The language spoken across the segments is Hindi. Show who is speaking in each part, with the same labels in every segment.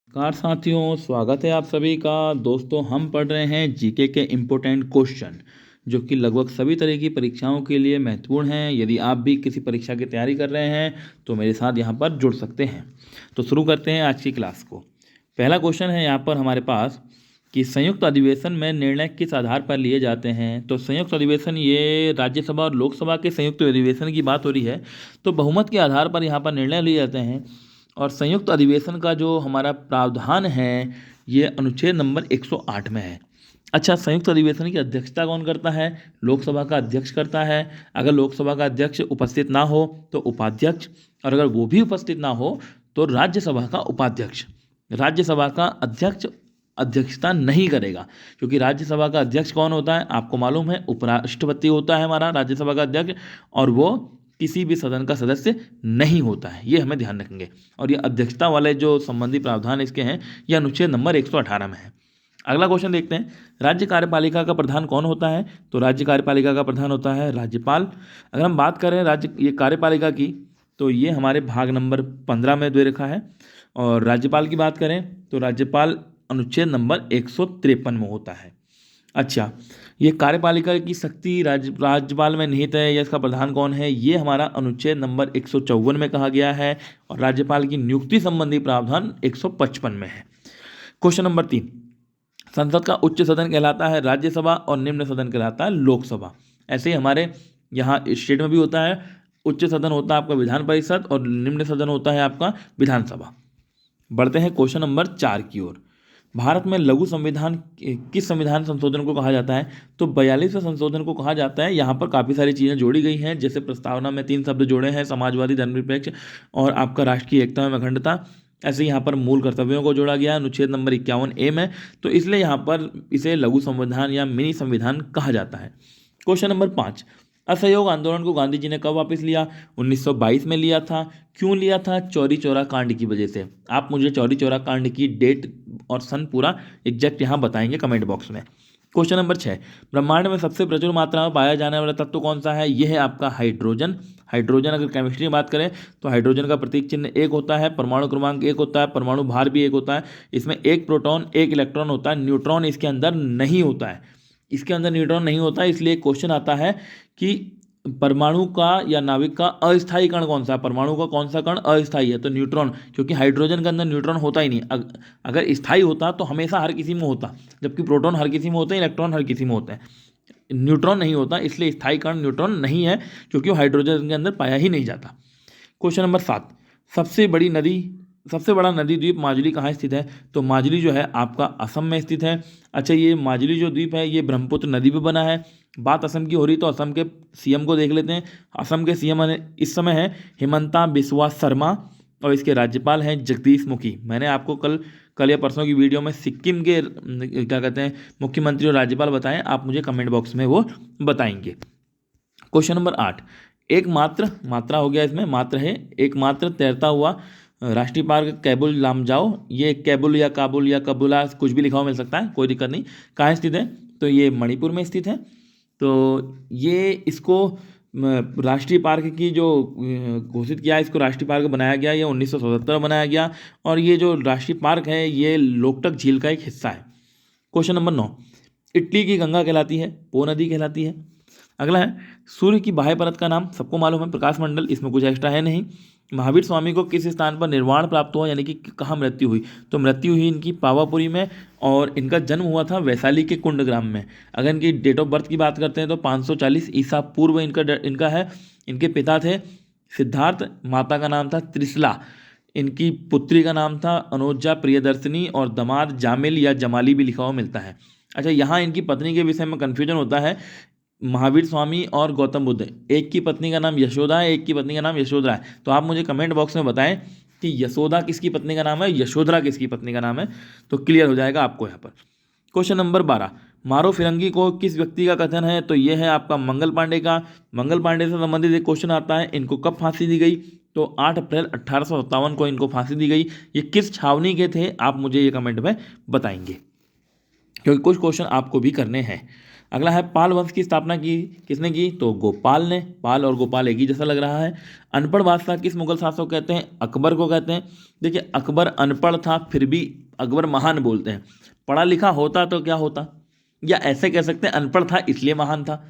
Speaker 1: नमस्कार साथियों, स्वागत है आप सभी का। दोस्तों, हम पढ़ रहे हैं जीके के इम्पोर्टेंट क्वेश्चन जो कि लगभग सभी तरह की परीक्षाओं के लिए महत्वपूर्ण हैं। यदि आप भी किसी परीक्षा की तैयारी कर रहे हैं तो मेरे साथ यहाँ पर जुड़ सकते हैं। तो शुरू करते हैं आज की क्लास को। पहला क्वेश्चन है यहाँ पर हमारे पास कि संयुक्त अधिवेशन में निर्णय किस आधार पर लिए जाते हैं। तो संयुक्त अधिवेशन, ये राज्यसभा और लोकसभा के संयुक्त अधिवेशन की बात हो रही है। तो बहुमत के आधार पर यहाँ पर निर्णय लिए जाते हैं। और संयुक्त अधिवेशन का जो हमारा प्रावधान है ये अनुच्छेद नंबर 108 में है। अच्छा, संयुक्त अधिवेशन की अध्यक्षता कौन करता है? लोकसभा का अध्यक्ष करता है। अगर लोकसभा का अध्यक्ष उपस्थित ना हो तो उपाध्यक्ष, और अगर वो भी उपस्थित ना हो तो राज्यसभा का उपाध्यक्ष। राज्यसभा का अध्यक्ष अध्यक्षता नहीं करेगा, क्योंकि राज्यसभा का अध्यक्ष कौन होता है आपको मालूम है, उपराष्ट्रपति होता है हमारा राज्यसभा का अध्यक्ष, और वो किसी भी सदन का सदस्य नहीं होता है। ये हमें ध्यान रखेंगे। और ये अध्यक्षता वाले जो संबंधी प्रावधान इसके हैं ये अनुच्छेद नंबर 118 में है। अगला क्वेश्चन देखते हैं, राज्य कार्यपालिका का प्रधान कौन होता है? तो राज्य कार्यपालिका का प्रधान होता है राज्यपाल। अगर हम बात करें राज्य ये कार्यपालिका की, तो ये हमारे भाग नंबर 15 में दे रखा है। और राज्यपाल की बात करें तो राज्यपाल अनुच्छेद नंबर 153 में होता है। अच्छा, ये कार्यपालिका की शक्ति राज्यपाल में निहित है या इसका प्रधान कौन है, ये हमारा अनुच्छेद नंबर 154 में कहा गया है। और राज्यपाल की नियुक्ति संबंधी प्रावधान 155 में है। क्वेश्चन नंबर 3, संसद का उच्च सदन कहलाता है राज्यसभा और निम्न सदन कहलाता है लोकसभा। ऐसे ही हमारे यहाँ स्टेट में भी होता है, उच्च सदन होता है आपका विधान परिषद और निम्न सदन होता है आपका विधानसभा। बढ़ते हैं क्वेश्चन नंबर 4 की ओर। भारत में लघु संविधान किस संविधान संशोधन को कहा जाता है? तो 42वें संशोधन को कहा जाता है। यहाँ पर काफ़ी सारी चीज़ें जोड़ी गई हैं, जैसे प्रस्तावना में 3 शब्द जोड़े हैं, समाजवादी, धर्मनिरपेक्ष और आपका राष्ट्रीय एकता में अखंडता। ऐसे यहाँ पर मूल कर्तव्यों को जोड़ा गया अनुच्छेद नंबर 51A में। तो इसलिए यहाँ पर इसे लघु संविधान या मिनी संविधान कहा जाता है। क्वेश्चन नंबर 5, असहयोग आंदोलन को गांधी जी ने कब वापस लिया? 1922 में लिया था। क्यों लिया था? चौरी चौरा कांड की वजह से। आप मुझे चौरी चौरा कांड की डेट और सन पूरा एग्जैक्ट यहाँ बताएंगे कमेंट बॉक्स में। क्वेश्चन नंबर 6, ब्रह्मांड में सबसे प्रचुर मात्रा में पाया जाने वाला तत्व कौन सा है? यह है आपका हाइड्रोजन। हाइड्रोजन, अगर केमिस्ट्री में बात करें तो हाइड्रोजन का प्रतीक चिन्ह 1 होता है, परमाणु क्रमांक 1 होता है, परमाणु भार भी 1 होता है। इसमें 1 प्रोटॉन 1 इलेक्ट्रॉन होता है, न्यूट्रॉन इसके अंदर नहीं होता है। इसके अंदर न्यूट्रॉन नहीं होता है, इसलिए क्वेश्चन आता है कि परमाणु का या नाभिक का अस्थायी कण कौन सा है? परमाणु का कौन सा कण अस्थायी है? तो न्यूट्रॉन, क्योंकि हाइड्रोजन के अंदर न्यूट्रॉन होता ही नहीं। अगर स्थायी होता तो हमेशा हर किसी में होता, जबकि प्रोटॉन हर किसी में होते हैं, इलेक्ट्रॉन हर किसी में होते हैं, न्यूट्रॉन नहीं होता। इसलिए स्थायी कण न्यूट्रॉन नहीं है, क्योंकि वो हाइड्रोजन के अंदर पाया ही नहीं जाता। क्वेश्चन नंबर 7, सबसे बड़ा नदी द्वीप माजुली कहाँ स्थित है? तो माजुली जो है आपका असम में स्थित है। अच्छा, ये माजुली जो द्वीप है ये ब्रह्मपुत्र नदी पे बना है। बात असम की हो रही तो असम के सीएम को देख लेते हैं। असम के सीएम इस समय है हिमंता बिस्वा शर्मा और इसके राज्यपाल हैं जगदीश मुखी। मैंने आपको कल या परसों की वीडियो में सिक्किम के क्या कहते हैं मुख्यमंत्री और राज्यपाल बताएं, आप मुझे कमेंट बॉक्स में वो बताएंगे। क्वेश्चन नंबर 8, मात्रा हो गया, इसमें मात्र है, एकमात्र तैरता हुआ राष्ट्रीय पार्क कैबुल लामजाओ। ये कैबुल या काबुल या कबुला कुछ भी लिखा हुआ मिल सकता है, कोई दिक्कत नहीं। कहाँ स्थित है? तो ये मणिपुर में स्थित है। तो ये इसको राष्ट्रीय पार्क की जो घोषित किया, इसको राष्ट्रीय पार्क बनाया गया, ये 1977 में बनाया गया। और ये जो राष्ट्रीय पार्क है ये लोकटक झील का एक हिस्सा है। क्वेश्चन नंबर 9, इटली की गंगा कहलाती है, पो नदी कहलाती है। अगला है, सूर्य की बाह्य परत का नाम सबको मालूम है, प्रकाश मंडल, इसमें कुछ एक्स्ट्रा है नहीं। महावीर स्वामी को किस स्थान पर निर्वाण प्राप्त हुआ, यानी कि कहाँ मृत्यु हुई? तो मृत्यु हुई इनकी पावापुरी में, और इनका जन्म हुआ था वैशाली के कुंड ग्राम में। अगर इनकी डेट ऑफ बर्थ की बात करते हैं तो 540 ईसा पूर्व इनका है। इनके पिता थे सिद्धार्थ, माता का नाम था त्रिशला, इनकी पुत्री का नाम था अनुजा प्रियदर्शनी, और दामाद जामिल या जमाली भी लिखा हुआ मिलता है। अच्छा, यहाँ इनकी पत्नी के विषय में कन्फ्यूजन होता है। महावीर स्वामी और गौतम बुद्ध, एक की पत्नी का नाम यशोदा है, एक की पत्नी का नाम यशोधरा है। तो आप मुझे कमेंट बॉक्स में बताएं कि यशोदा किसकी पत्नी का नाम है, यशोधरा किसकी पत्नी का नाम है, तो क्लियर हो जाएगा आपको यहाँ पर। क्वेश्चन नंबर 12, मारो फिरंगी को किस व्यक्ति का कथन है? तो ये है आपका मंगल पांडे का। मंगल पांडे से संबंधित एक क्वेश्चन आता है, इनको कब फांसी दी गई? तो 8 अप्रैल 1857 को इनको फांसी दी गई। ये किस छावनी के थे? आप मुझे ये कमेंट में बताएंगे, क्योंकि कुछ क्वेश्चन आपको भी करने हैं। अगला है पाल वंश की स्थापना की किसने की, तो गोपाल ने। पाल और गोपाल एक ही जैसा लग रहा है। अनपढ़ बादशाह किस मुगल शासक को कहते हैं, अकबर को कहते हैं। देखिए अकबर अनपढ़ था फिर भी अकबर महान बोलते हैं, पढ़ा लिखा होता तो क्या होता, या ऐसे कह सकते हैं अनपढ़ था इसलिए महान था,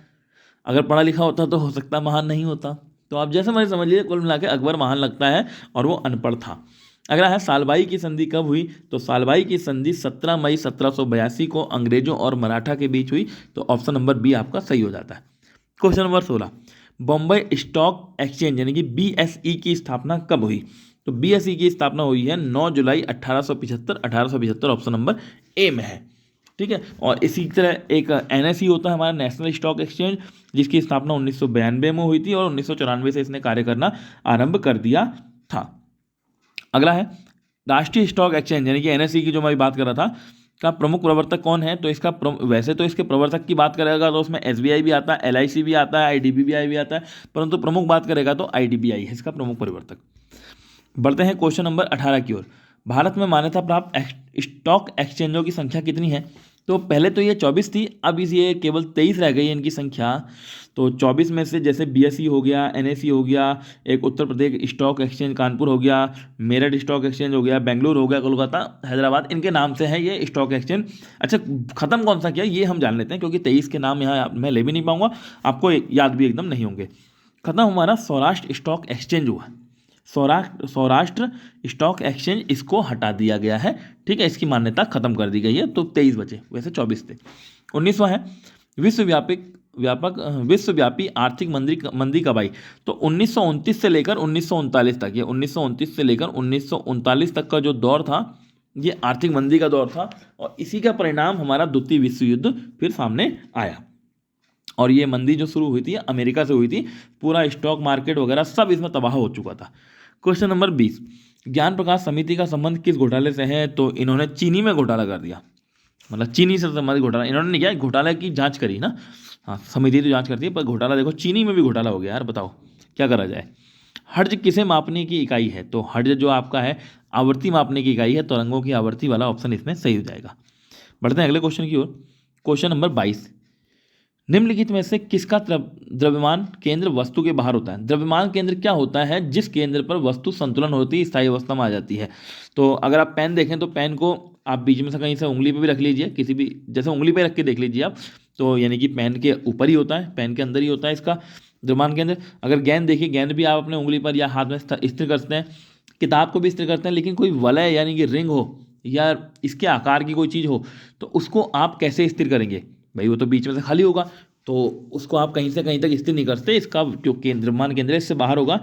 Speaker 1: अगर पढ़ा लिखा होता तो हो सकता महान नहीं होता। तो आप जैसे मर्जी समझ लीजिए, कुल मिला के अकबर महान लगता है और वो अनपढ़ था। अगला है सालबाई की संधि कब हुई, तो सालबाई की संधि 17 मई 1782 को अंग्रेजों और मराठा के बीच हुई। तो ऑप्शन नंबर बी आपका सही हो जाता है। Question number 16, Bombay stock exchange यानी कि BSE की स्थापना कब हुई, तो BSE की स्थापना हुई है 9 जुलाई 1875 ऑप्शन नंबर ए में है। ठीक है, और इसी तरह एक NSE होता है हमारा नेशनल स्टॉक एक्सचेंज, जिसकी स्थापना 1992 में हुई थी और 1994 से इसने कार्य करना आरंभ कर दिया था। अगला है राष्ट्रीय स्टॉक एक्सचेंज यानी कि NSE की जो मैं अभी बात कर रहा था का प्रमुख प्रवर्तक कौन है, तो इसका वैसे तो इसके प्रवर्तक की बात करेगा तो उसमें SBI भी आता है, LIC भी आता है, IDBI भी आता है, परंतु प्रमुख बात करेगा तो IDBI है इसका प्रमुख प्रवर्तक। बढ़ते हैं क्वेश्चन नंबर 18 की ओर। भारत में मान्यता प्राप्त स्टॉक एक्सचेंजों की संख्या कितनी है, तो पहले तो ये 24 थी, अब ये केवल 23 रह गई है इनकी संख्या। तो 24 में से जैसे BSE हो गया, NSE हो गया, एक उत्तर प्रदेश स्टॉक एक्सचेंज कानपुर हो गया, मेरठ स्टॉक एक्सचेंज हो गया, बेंगलुरु हो गया, कोलकाता, हैदराबाद, इनके नाम से है ये स्टॉक एक्सचेंज। अच्छा खत्म कौन सा किया ये हम जान लेते हैं, क्योंकि 23 के नाम यहाँ मैं ले भी नहीं पाऊंगा, आपको याद भी एकदम नहीं होंगे। खत्म हमारा सौराष्ट्र स्टॉक एक्सचेंज हुआ, सौराष्ट्र स्टॉक एक्सचेंज इसको हटा दिया गया है। ठीक है, इसकी मान्यता खत्म कर दी गई है। तो 23 बचे, वैसे 24 थे। 19वां है विश्वव्यापी आर्थिक मंदी कब आई, तो 1929 से लेकर 1939 तक, ये 1929 से लेकर 1939 तक का जो दौर था ये आर्थिक मंदी का दौर था, और इसी का परिणाम हमारा द्वितीय विश्व युद्ध फिर सामने आया। और ये मंदी जो शुरू हुई थी अमेरिका से हुई थी, पूरा स्टॉक मार्केट वगैरह सब इसमें तबाह हो चुका था। क्वेश्चन नंबर 20, ज्ञान प्रकाश समिति का संबंध किस घोटाले से है, तो इन्होंने चीनी में घोटाला कर दिया, मतलब चीनी से संबंधित घोटाला इन्होंने नहीं किया, घोटाले की जांच करी ना, हाँ समिति तो जांच करती है पर घोटाला देखो चीनी में भी घोटाला हो गया यार, बताओ क्या करा जाए। हर्ज किसे मापने की इकाई है, तो हर्ज जो आपका है आवृत्ति मापने की इकाई है, तो तरंगों की आवृत्ति वाला ऑप्शन इसमें सही हो जाएगा। बढ़ते हैं अगले क्वेश्चन की ओर। क्वेश्चन नंबर 22, निम्नलिखित में से किसका द्रव्यमान केंद्र वस्तु के बाहर होता है। द्रव्यमान केंद्र क्या होता है, जिस केंद्र पर वस्तु संतुलन होती है, स्थायी अवस्था में आ जाती है। तो अगर आप पेन देखें तो पेन को आप बीच में से कहीं से उंगली पे भी रख लीजिए, किसी भी जैसे उंगली पे रख के देख लीजिए आप, तो यानी कि पेन के ऊपर ही होता है, पेन के अंदर ही होता है इसका द्रव्यमान केंद्र। अगर गेंद देखिए, गेंद भी आप अपने उंगली पर या हाथ में स्थिर करते हैं, किताब को भी स्थिर करते हैं, लेकिन कोई वलय यानी कि रिंग हो या इसके आकार की कोई चीज़ हो तो उसको आप कैसे स्थिर करेंगे, भाई वो तो बीच में से खाली होगा, तो उसको आप कहीं से कहीं तक स्थिर नहीं करते, इसका जो द्रव्यमान केंद्र है इससे बाहर होगा।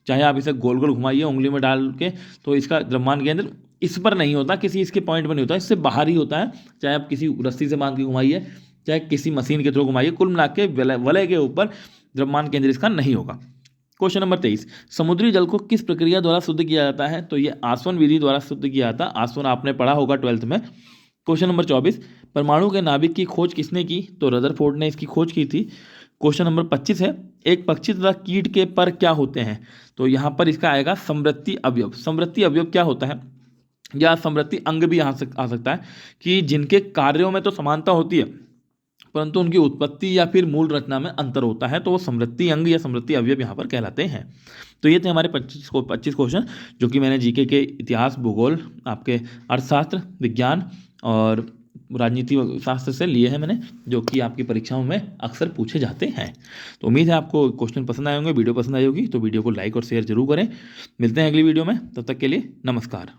Speaker 1: चाहे आप इसे गोल गोल घुमाइए उंगली में डाल के, तो इसका द्रव्यमान केंद्र इस पर नहीं होता, किसी इसके पॉइंट पर नहीं होता, इससे बाहर ही होता है। चाहे आप किसी रस्सी से बांध के घुमाइए, चाहे किसी मशीन के थ्रू घुमाइए, कुल मिला के वलय के ऊपर द्रव्यमान केंद्र इसका नहीं होगा। क्वेश्चन नंबर 23, समुद्री जल को किस प्रक्रिया द्वारा शुद्ध किया जाता है, तो ये आसवन विधि द्वारा शुद्ध किया जाता है। आसवन आपने पढ़ा होगा 12th में। क्वेश्चन नंबर 24, परमाणु के नाभिक की खोज किसने की, तो रदरफोर्ड ने इसकी खोज की थी। क्वेश्चन नंबर 25 है, एक पक्षी तथा कीट के पर क्या होते हैं, तो यहाँ पर इसका आएगा समवृत्ति अवयव। समवृत्ति अवयव क्या होता है, या समवृत्ति अंग भी आ सकता है, कि जिनके कार्यों में तो समानता होती है परंतु उनकी उत्पत्ति या फिर मूल रचना में अंतर होता है, तो वो समवृत्ति अंग या समवृत्ति अवयव यहाँ पर कहलाते हैं। तो ये थे हमारे 25 क्वेश्चन, जो कि मैंने जीके के इतिहास, भूगोल, आपके अर्थशास्त्र, विज्ञान और राजनीति शास्त्र से लिए हैं मैंने, जो कि आपकी परीक्षाओं में अक्सर पूछे जाते हैं। तो उम्मीद है आपको क्वेश्चन पसंद आए होंगे, वीडियो पसंद आई होगी, तो वीडियो को लाइक और शेयर जरूर करें। मिलते हैं अगली वीडियो में, तब तक के लिए नमस्कार।